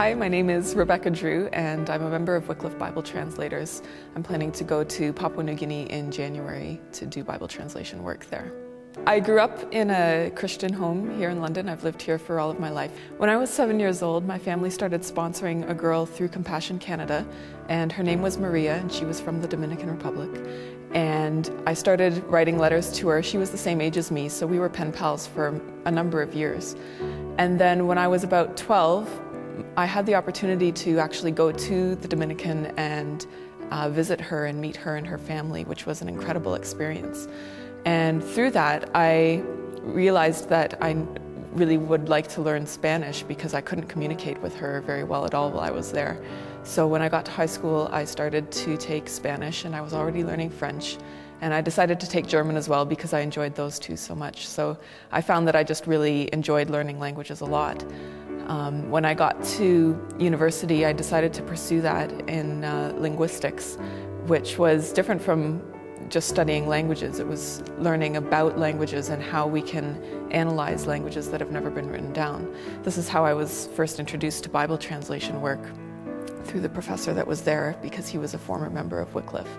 Hi, my name is Rebekah Drew, and I'm a member of Wycliffe Bible Translators. I'm planning to go to Papua New Guinea in January to do Bible translation work there. I grew up in a Christian home here in London. I've lived here for all of my life. When I was 7 years old, my family started sponsoring a girl through Compassion Canada, and her name was Maria, and she was from the Dominican Republic. And I started writing letters to her. She was the same age as me, so we were pen pals for a number of years. And then when I was about 12, I had the opportunity to actually go to the Dominican and visit her and meet her and her family, which was an incredible experience. And through that, I realized that I really would like to learn Spanish because I couldn't communicate with her very well at all while I was there. So when I got to high school, I started to take Spanish, and I was already learning French. And I decided to take German as well because I enjoyed those two so much. So I found that I just really enjoyed learning languages a lot. When I got to university, I decided to pursue that in linguistics, which was different from just studying languages. It was learning about languages and how we can analyze languages that have never been written down. This is how I was first introduced to Bible translation work, through the professor that was there because he was a former member of Wycliffe.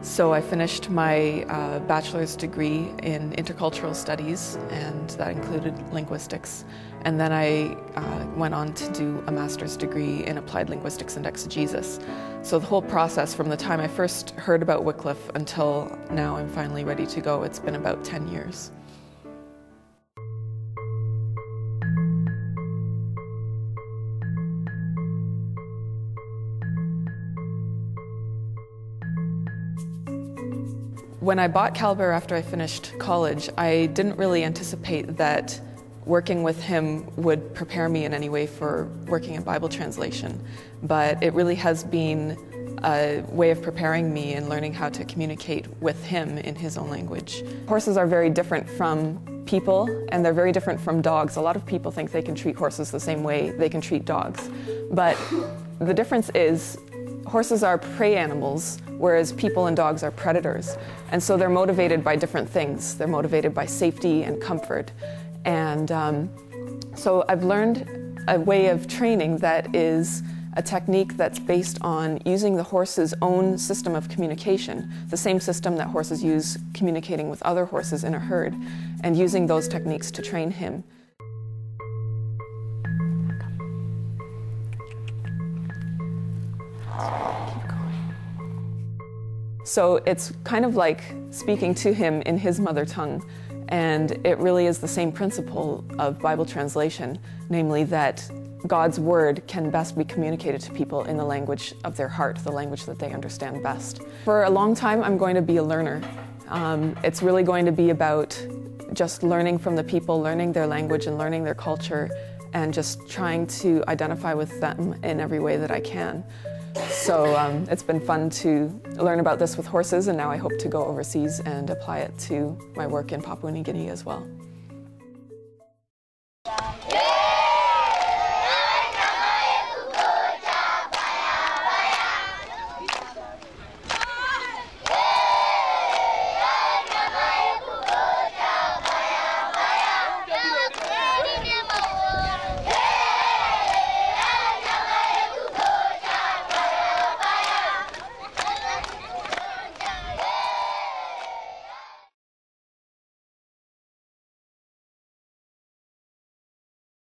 So I finished my bachelor's degree in intercultural studies, and that included linguistics. And then I went on to do a master's degree in applied linguistics and exegesis. So the whole process from the time I first heard about Wycliffe until now I'm finally ready to go, it's been about 10 years. When I bought Caliber after I finished college, I didn't really anticipate that working with him would prepare me in any way for working in Bible translation, but it really has been a way of preparing me and learning how to communicate with him in his own language. Horses are very different from people, and they're very different from dogs. A lot of people think they can treat horses the same way they can treat dogs, but the difference is horses are prey animals, whereas people and dogs are predators. And so they're motivated by different things. They're motivated by safety and comfort. And so I've learned a way of training that is a technique that's based on using the horse's own system of communication, the same system that horses use communicating with other horses in a herd, and using those techniques to train him. So it's kind of like speaking to him in his mother tongue, and it really is the same principle of Bible translation, namely that God's word can best be communicated to people in the language of their heart, the language that they understand best. For a long time, I'm going to be a learner. It's really going to be about just learning from the people, learning their language and learning their culture, and just trying to identify with them in every way that I can. So it's been fun to learn about this with horses, and now I hope to go overseas and apply it to my work in Papua New Guinea as well.